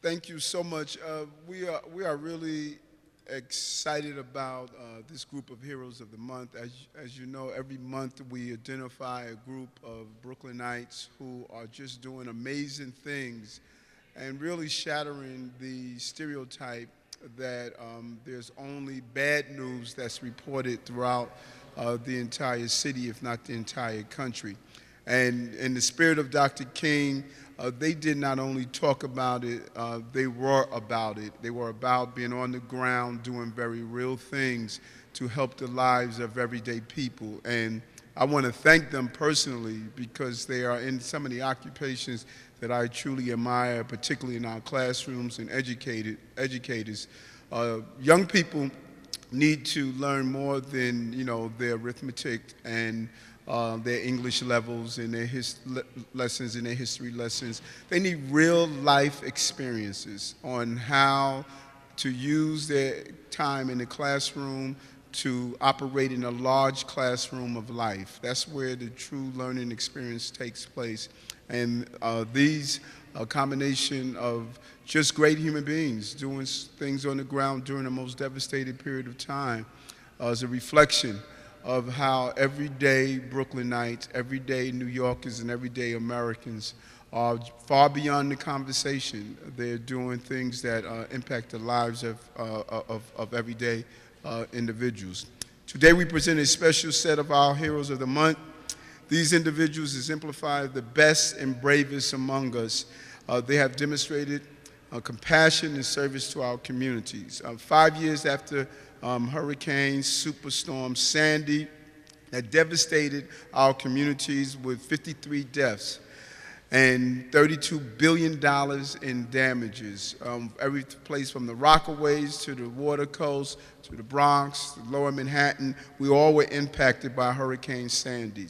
Thank you so much. We are really excited about this group of Heroes of the Month. As you know, every month we identify a group of Brooklynites who are just doing amazing things and really shattering the stereotype that there's only bad news that's reported throughout the entire city, if not the entire country. And in the spirit of Dr. King, they did not only talk about it, they were about it. They were about being on the ground, doing very real things to help the lives of everyday people. And I want to thank them personally because they are in some of the occupations that I truly admire, particularly in our classrooms and educators. Young people need to learn more than, their arithmetic and their English levels and their lessons and their history lessons. They need real life experiences on how to use their time in the classroom to operate in a large classroom of life. That's where the true learning experience takes place. And these a combination of just great human beings doing things on the ground during the most devastating period of time is a reflection of how everyday Brooklynites, everyday New Yorkers, and everyday Americans are far beyond the conversation. They're doing things that impact the lives of everyday individuals. Today we present a special set of our Heroes of the Month. These individuals exemplify the best and bravest among us. They have demonstrated compassion and service to our communities. 5 years after Hurricane Superstorm Sandy that devastated our communities with 53 deaths and $32 billion in damages. Every place from the Rockaways to the Water Coast to the Bronx, to Lower Manhattan, we all were impacted by Hurricane Sandy.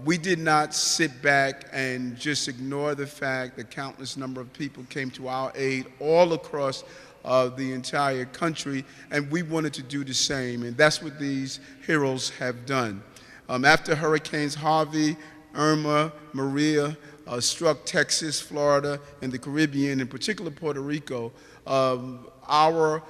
We did not sit back and just ignore the fact that countless number of people came to our aid all across the entire country, and we wanted to do the same, and that's what these heroes have done. After Hurricanes Harvey, Irma, Maria struck Texas, Florida, and the Caribbean, in particular Puerto Rico, our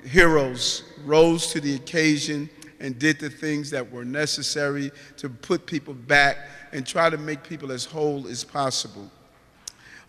heroes rose to the occasion and did the things that were necessary to put people back and try to make people as whole as possible.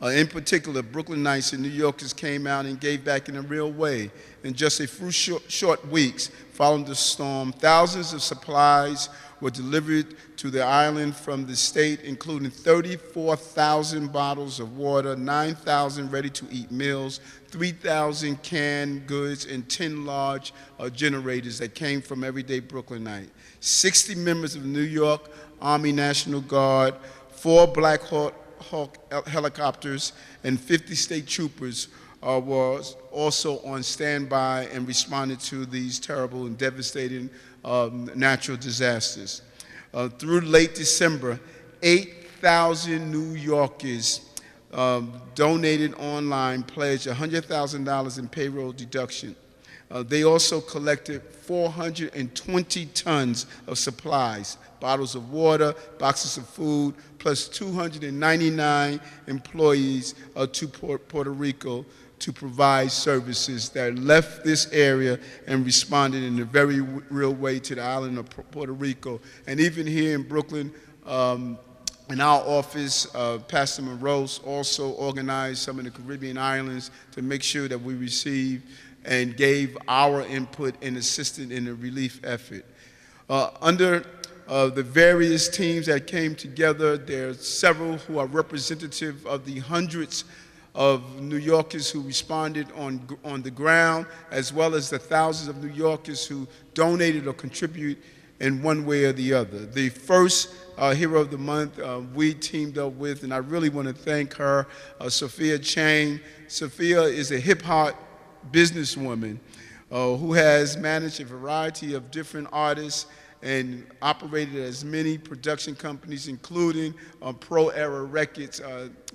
In particular, Brooklynites and New Yorkers came out and gave back in a real way. In just a few short weeks following the storm, thousands of supplies were delivered to the island from the state, including 34,000 bottles of water, 9,000 ready-to-eat meals, 3,000 canned goods, and 10 large generators that came from everyday Brooklynite. 60 members of the New York Army National Guard, 4 Black Hawk helicopters, and 50 state troopers were also on standby and responded to these terrible and devastating natural disasters. Through late December, 8,000 New Yorkers donated online, pledged $100,000 in payroll deduction. They also collected 420 tons of supplies, bottles of water, boxes of food, plus 299 employees to Puerto Rico to provide services that left this area and responded in a very real way to the island of Puerto Rico. And even here in Brooklyn, in our office, Pastor Monroe also organized some of the Caribbean islands to make sure that we received and gave our input and assisted in the relief effort. Under the various teams that came together, there are several who are representative of the hundreds of New Yorkers who responded on the ground, as well as the thousands of New Yorkers who donated or contributed in one way or the other. The first Hero of the Month we teamed up with, and I really want to thank her, Sophia Chang. Sophia is a hip-hop businesswoman who has managed a variety of different artists and operated as many production companies, including Pro Era Records.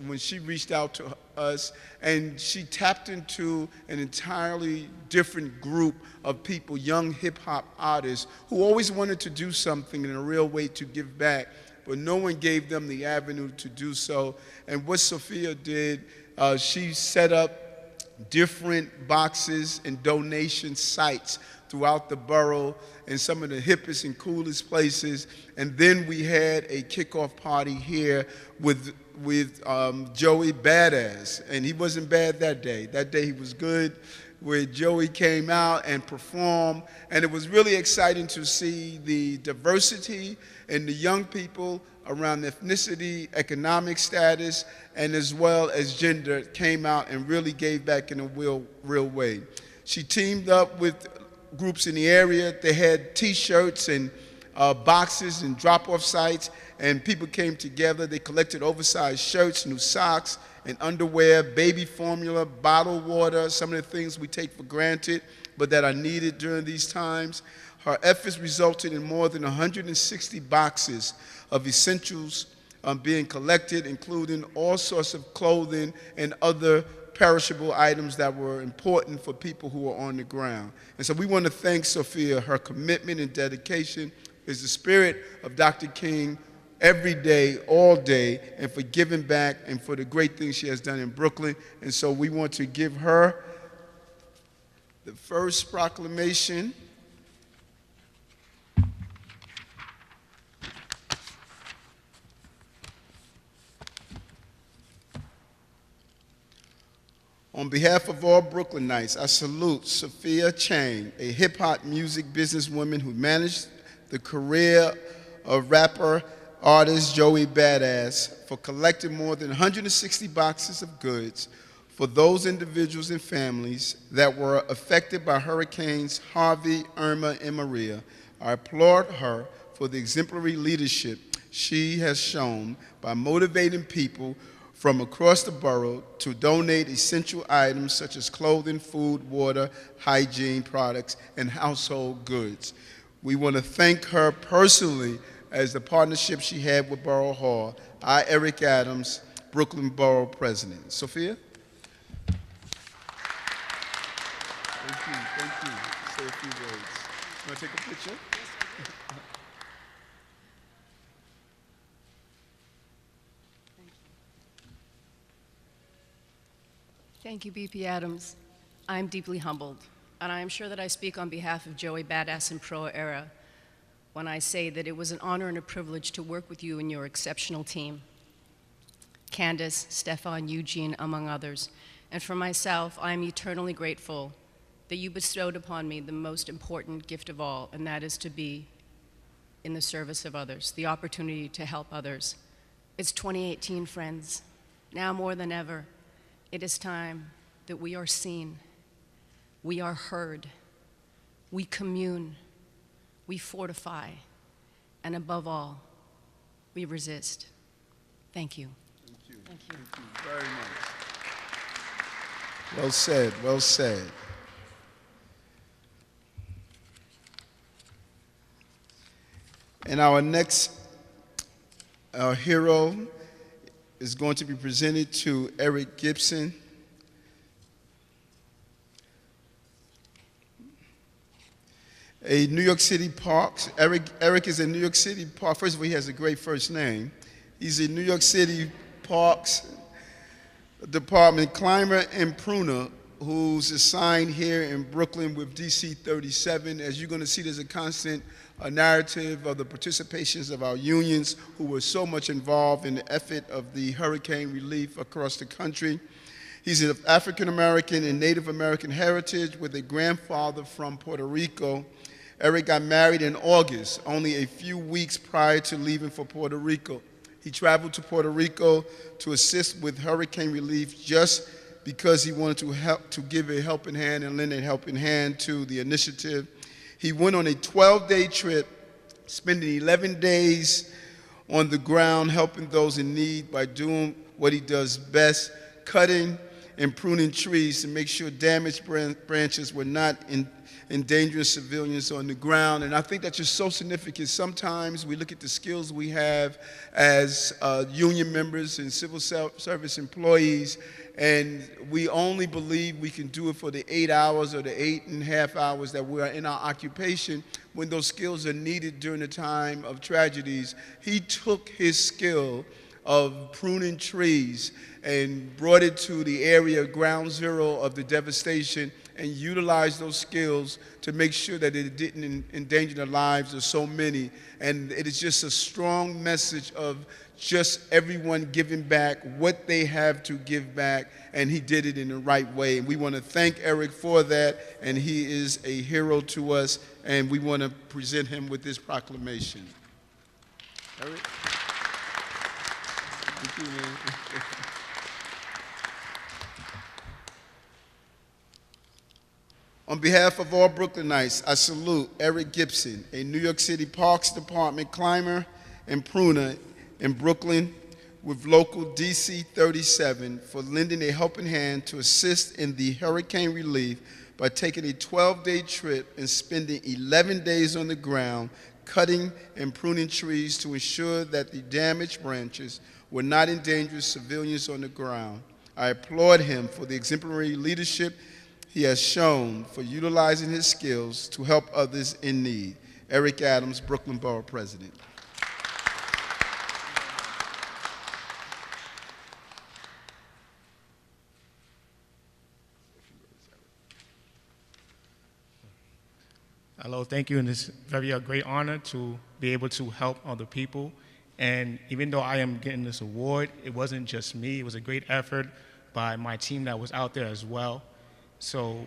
When she reached out to us, and she tapped into an entirely different group of people, young hip-hop artists, who always wanted to do something in a real way to give back, but no one gave them the avenue to do so. And what Sophia did She set up different boxes and donation sites throughout the borough in some of the hippest and coolest places. And then we had a kickoff party here with Joey Badass, and he wasn't bad that day. That day he was good, where Joey came out and performed, and it was really exciting to see the diversity in the young people around ethnicity, economic status, and as well as gender came out and really gave back in a real way. She teamed up with groups in the area. They had T-shirts and boxes and drop-off sites, and people came together. They collected oversized shirts, new socks, and underwear, baby formula, bottled water, some of the things we take for granted but that are needed during these times. Her efforts resulted in more than 160 boxes of essentials being collected, including all sorts of clothing and other perishable items that were important for people who were on the ground. And so we want to thank Sophia. Her commitment and dedication is the spirit of Dr. King every day, all day, and for giving back and for the great things she has done in Brooklyn. And so we want to give her the first proclamation. On behalf of all Brooklynites, I salute Sophia Chang, a hip-hop music businesswoman who managed the career of rapper artist Joey Badass for collecting more than 160 boxes of goods for those individuals and families that were affected by Hurricanes Harvey, Irma, and Maria. I applaud her for the exemplary leadership she has shown by motivating people from across the borough to donate essential items such as clothing, food, water, hygiene products, and household goods. We want to thank her personally as the partnership she had with Borough Hall. I, Eric Adams, Brooklyn Borough President. Sophia? Thank you. Say a few words. You want to take a picture? Thank you, BP Adams. I am deeply humbled, and I am sure that I speak on behalf of Joey Badass and Pro Era when I say that it was an honor and a privilege to work with you and your exceptional team, Candace, Stefan, Eugene, among others. And for myself, I am eternally grateful that you bestowed upon me the most important gift of all, and that is to be in the service of others, the opportunity to help others. It's 2018, friends. Now more than ever, it is time that we are seen, we are heard, we commune, we fortify, and above all, we resist. Thank you. Thank you. Thank you very much. Well said, well said. And our next hero is going to be presented to Eric Gibson. A New York City Parks. Eric is a New York City Park. First of all, he has a great first name. He's a New York City Parks Department climber and pruner who's assigned here in Brooklyn with DC 37. As you're going to see, there's a constant narrative of the participations of our unions who were so much involved in the effort of the hurricane relief across the country. He's of African American and Native American heritage with a grandfather from Puerto Rico. Eric got married in August, only a few weeks prior to leaving for Puerto Rico. He traveled to Puerto Rico to assist with hurricane relief just because he wanted to give a helping hand and lend a helping hand to the initiative. He went on a 12-day trip, spending 11 days on the ground helping those in need by doing what he does best, cutting and pruning trees to make sure damaged branches were not endangering civilians on the ground. And I think that's just so significant. Sometimes we look at the skills we have as union members and civil service employees, and we only believe we can do it for the 8 hours or the 8.5 hours that we are in our occupation when those skills are needed during the time of tragedies. He took his skill of pruning trees and brought it to the area, ground zero of the devastation, and utilized those skills to make sure that it didn't endanger the lives of so many. And it is just a strong message of just everyone giving back what they have to give back, and he did it in the right way. And we want to thank Eric for that, and he is a hero to us, and we want to present him with this proclamation. Eric? Thank you, man. On behalf of all Brooklynites, I salute Eric Gibson, a New York City Parks Department climber and pruner in Brooklyn with local DC 37 for lending a helping hand to assist in the hurricane relief by taking a 12-day trip and spending 11 days on the ground cutting and pruning trees to ensure that the damaged branches were not endangering civilians on the ground. I applaud him for the exemplary leadership he has shown for utilizing his skills to help others in need. Eric Adams, Brooklyn Borough President. Hello, thank you, and it's very a great honor to be able to help other people. And even though I am getting this award, it wasn't just me. It was a great effort by my team that was out there as well. So,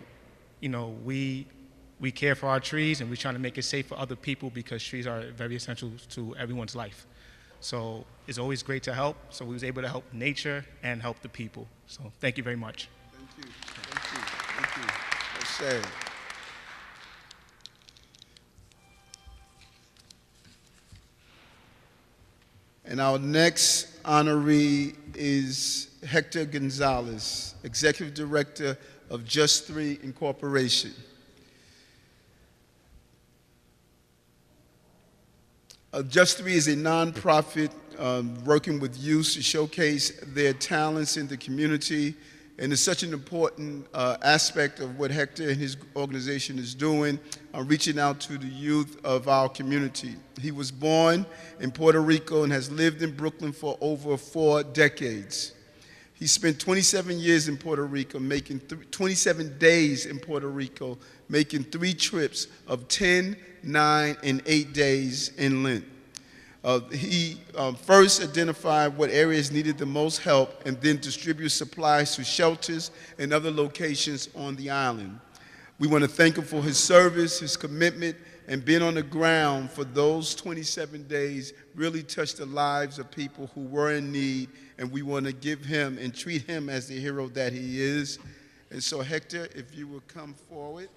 you know, we care for our trees, and we're trying to make it safe for other people because trees are very essential to everyone's life. So it's always great to help. So we was able to help nature and help the people. So thank you very much. Thank you. Thank you. Thank you. Well said. And our next honoree is Hector Gonzalez, Executive Director of Just 3 Incorporation. Just 3 is a nonprofit working with youth to showcase their talents in the community, and it's such an important aspect of what Hector and his organization is doing, reaching out to the youth of our community. He was born in Puerto Rico and has lived in Brooklyn for over 4 decades. He spent 27 years in Puerto Rico, 27 days in Puerto Rico, making 3 trips of 10, 9, and 8 days in length. He first identified what areas needed the most help and then distribute supplies to shelters and other locations on the island. We want to thank him for his service, his commitment, and being on the ground for those 27 days really touched the lives of people who were in need, and we want to give him and treat him as the hero that he is. And so, Hector, if you would come forward.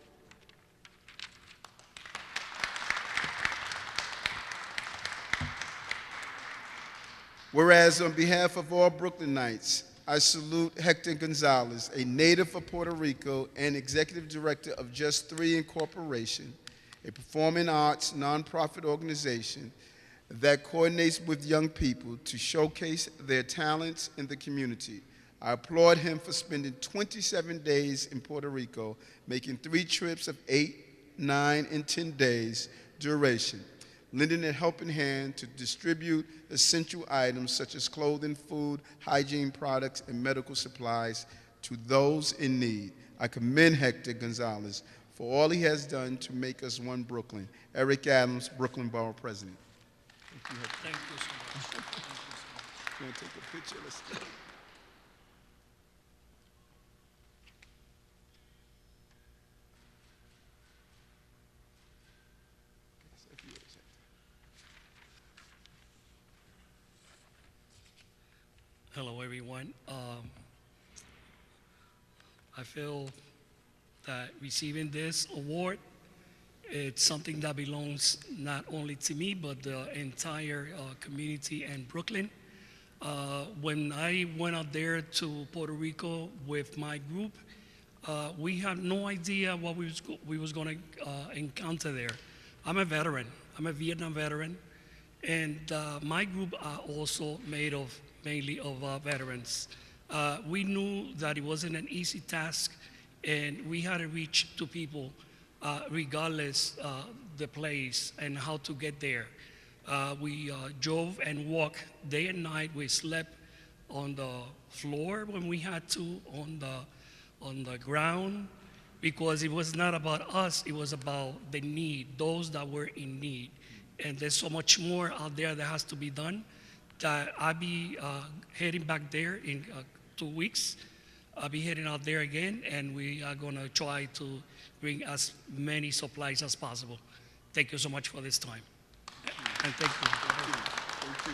Whereas on behalf of all Brooklynites, I salute Hector Gonzalez, a native of Puerto Rico and Executive Director of Just 3 Incorporation, a performing arts nonprofit organization that coordinates with young people to showcase their talents in the community. I applaud him for spending 27 days in Puerto Rico, making 3 trips of 8, 9, and 10 days duration, lending a helping hand to distribute essential items such as clothing, food, hygiene products, and medical supplies to those in need. I commend Hector Gonzalez for all he has done to make us one Brooklyn. Eric Adams, Brooklyn Borough President. Thank you, Hector. Thank you so much. Thank you so much. You want to take a picture? Let's Hello, everyone. I feel that receiving this award, it's something that belongs not only to me, but the entire community in Brooklyn. When I went out there to Puerto Rico with my group, we had no idea what we was going to encounter there. I'm a veteran. I'm a Vietnam veteran, and my group are also made of mainly of veterans. We knew that it wasn't an easy task, and we had to reach to people regardless the place and how to get there. We drove and walked day and night. We slept on the floor when we had to, on the ground, because it was not about us, it was about the need, those that were in need. And there's so much more out there that has to be done, that I'll be heading back there in 2 weeks. I'll be heading out there again, and we are gonna try to bring as many supplies as possible. Thank you so much for this time. And thank you. Thank you.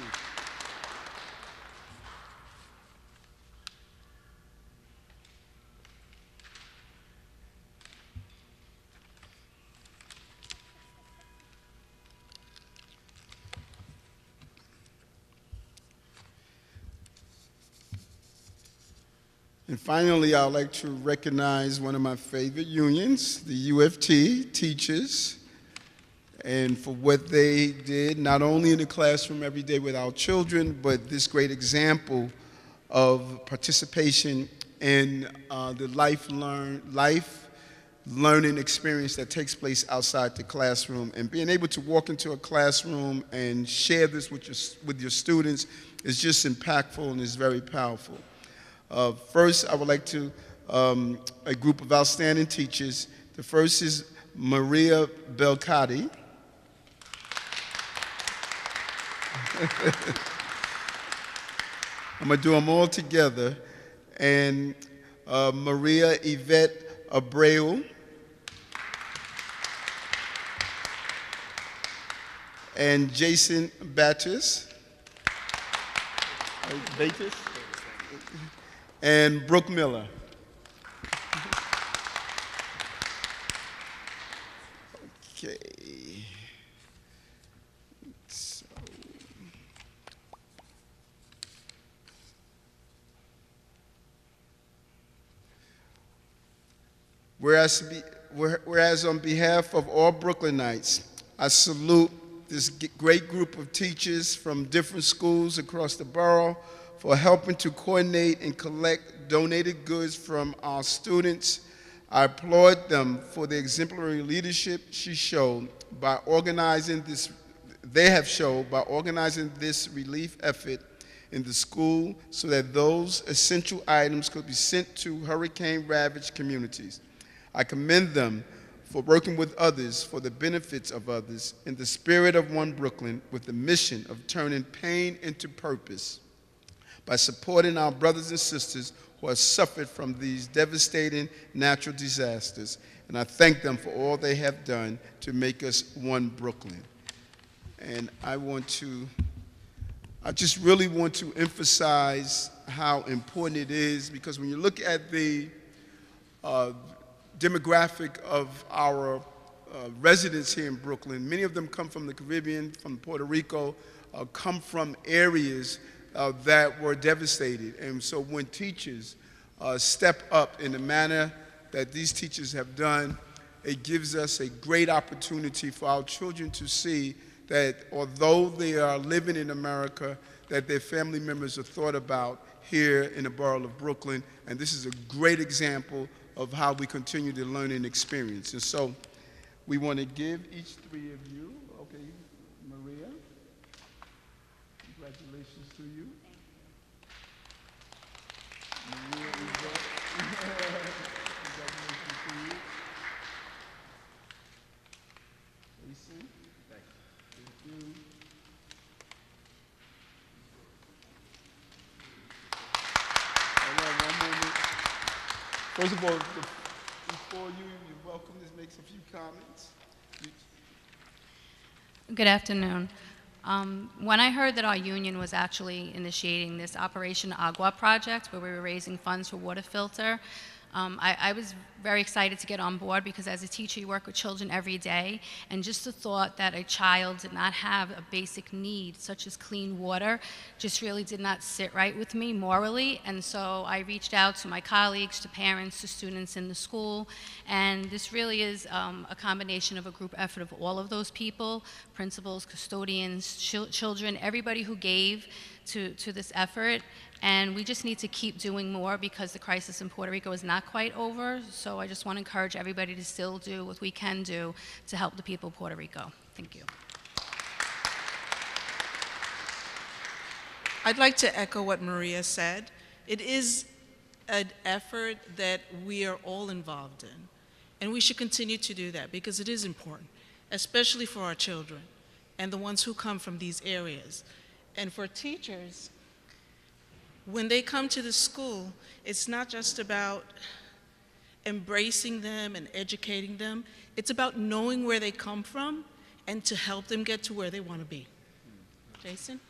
And finally, I'd like to recognize one of my favorite unions, the UFT teachers, and for what they did, not only in the classroom every day with our children, but this great example of participation in the life learning experience that takes place outside the classroom. And being able to walk into a classroom and share this with your students is just impactful and is very powerful. First, I would like to, a group of outstanding teachers. The first is Maria Belcati. I'm going to do them all together. And Maria Yvette Abreu. And Jason Battis. And Brooke Miller. Okay. So, whereas on behalf of all Brooklynites, I salute this great group of teachers from different schools across the borough for helping to coordinate and collect donated goods from our students. I applaud them for the exemplary leadership they have showed by organizing this relief effort in the school so that those essential items could be sent to hurricane-ravaged communities. I commend them for working with others for the benefits of others in the spirit of One Brooklyn with the mission of turning pain into purpose by supporting our brothers and sisters who have suffered from these devastating natural disasters. And I thank them for all they have done to make us one Brooklyn. And I just really want to emphasize how important it is, because when you look at the demographic of our residents here in Brooklyn, many of them come from the Caribbean, from Puerto Rico, come from areas that were devastated. And so when teachers step up in the manner that these teachers have done, it gives us a great opportunity for our children to see that although they are living in America, that their family members are thought about here in the borough of Brooklyn. And this is a great example of how we continue the learning experience. And so we want to give each three of you, okay, Maria, congratulations to you. Maria, congratulations to you. Jason, thank you. Hold on one moment. First of all, before you're welcome to make a few comments. Good afternoon. When I heard that our union was actually initiating this Operation Agua project, where we were raising funds for water filter, I was very excited to get on board, because as a teacher you work with children every day, and just the thought that a child did not have a basic need such as clean water just really did not sit right with me morally. And so I reached out to my colleagues, to parents, to students in the school, and this really is a combination of a group effort of all of those people, principals, custodians, children, everybody who gave to this effort. And we just need to keep doing more, because the crisis in Puerto Rico is not quite over. So I just want to encourage everybody to still do what we can do to help the people of Puerto Rico. Thank you. I'd like to echo what Maria said. It is an effort that we are all involved in, and we should continue to do that because it is important, especially for our children and the ones who come from these areas. And for teachers, when they come to the school, it's not just about embracing them and educating them. It's about knowing where they come from and to help them get to where they want to be. Jason?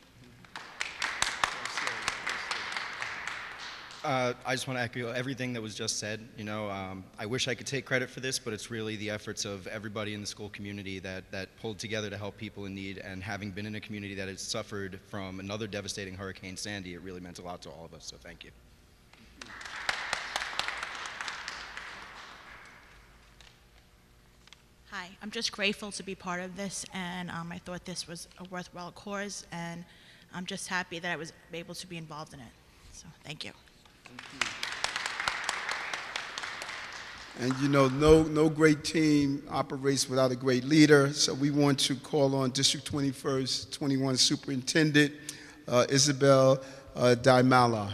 I just want to echo everything that was just said. You know, I wish I could take credit for this, but it's really the efforts of everybody in the school community that pulled together to help people in need. And having been in a community that has suffered from another devastating Hurricane Sandy, it really meant a lot to all of us. So thank you. Hi, I'm just grateful to be part of this, and I thought this was a worthwhile cause, and I'm just happy that I was able to be involved in it. So, thank you. And you know, no great team operates without a great leader, so we want to call on District 21 Superintendent Isabel Daimala.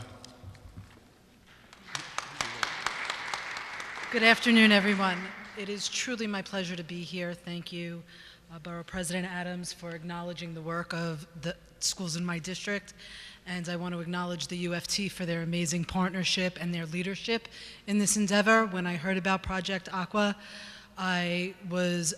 Good afternoon, everyone. It is truly my pleasure to be here. Thank you, Borough President Adams, for acknowledging the work of the schools in my district. And I want to acknowledge the UFT for their amazing partnership and their leadership in this endeavor. When I heard about Project Aqua, I was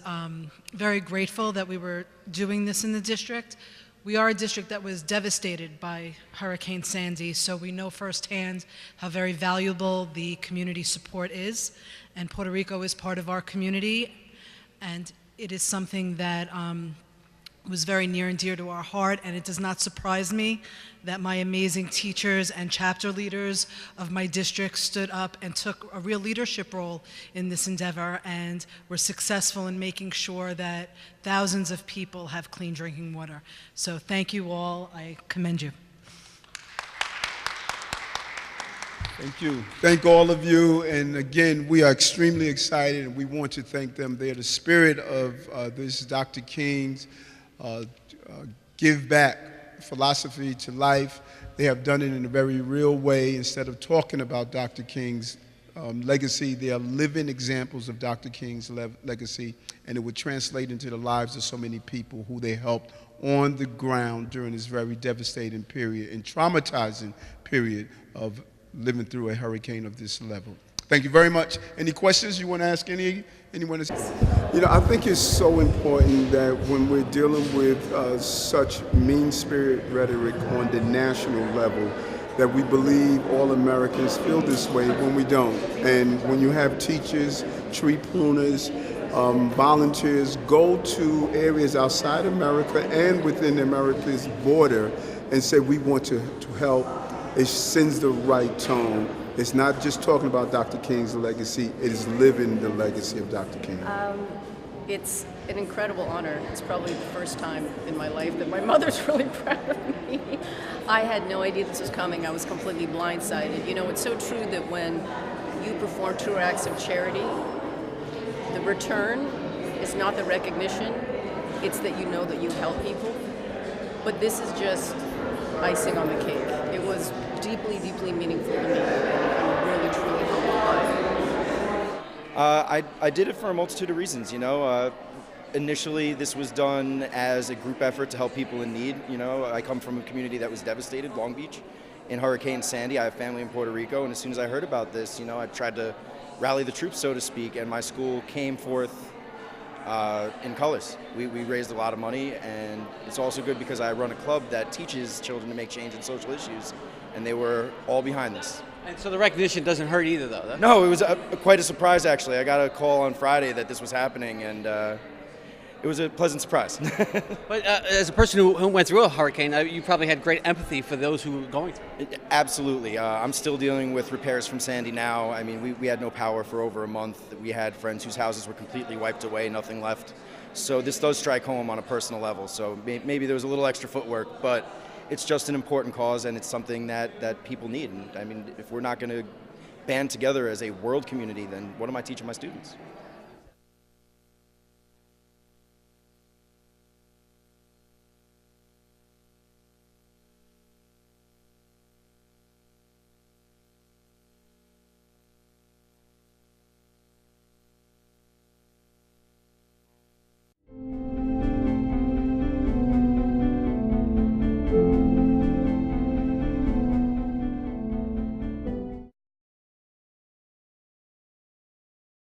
very grateful that we were doing this in the district. We are a district that was devastated by Hurricane Sandy, so we know firsthand how very valuable the community support is. And Puerto Rico is part of our community, and it is something that was very near and dear to our heart, and it does not surprise me that my amazing teachers and chapter leaders of my district stood up and took a real leadership role in this endeavor and were successful in making sure that thousands of people have clean drinking water. So thank you all. I commend you. Thank you. Thank all of you. And again, we are extremely excited, and we want to thank them. They are the spirit of this Dr. King's give back philosophy to life. They have done it in a very real way. Instead of talking about Dr. King's legacy, they are living examples of Dr. King's legacy, and it would translate into the lives of so many people who they helped on the ground during this very devastating period and traumatizing period of living through a hurricane of this level. Thank you very much. Any questions you want to ask anyone? You know, I think it's so important that when we're dealing with such mean-spirit rhetoric on the national level, that we believe all Americans feel this way when we don't. And when you have teachers, tree pruners, volunteers go to areas outside America and within America's border and say we want to help, it sends the right tone. It's not just talking about Dr. King's legacy, it is living the legacy of Dr. King. It's an incredible honor. It's probably the first time in my life that my mother's really proud of me. I had no idea this was coming. I was completely blindsided. You know, it's so true that when you perform true acts of charity, the return is not the recognition, it's that you know that you help people. But this is just icing on the cake. It was deeply, deeply meaningful to me. I'm really, truly humbled by it. I did it for a multitude of reasons, you know. Initially, this was done as a group effort to help people in need. You know, I come from a community that was devastated, Long Beach, in Hurricane Sandy. I have family in Puerto Rico, and as soon as I heard about this, you know, I tried to rally the troops, so to speak, and my school came forth in colors. We raised a lot of money, and it's also good because I run a club that teaches children to make change in social issues, and they were all behind this. And so the recognition doesn't hurt either, though? No, it was quite a surprise, actually. I got a call on Friday that this was happening, and it was a pleasant surprise. But as a person who went through a hurricane, you probably had great empathy for those who were going through it. Absolutely. I'm still dealing with repairs from Sandy now. I mean, we had no power for over a month. We had friends whose houses were completely wiped away, nothing left. So this does strike home on a personal level. So maybe there was a little extra footwork, but it's just an important cause, and it's something that people need. And I mean, if we're not going to band together as a world community, then what am I teaching my students?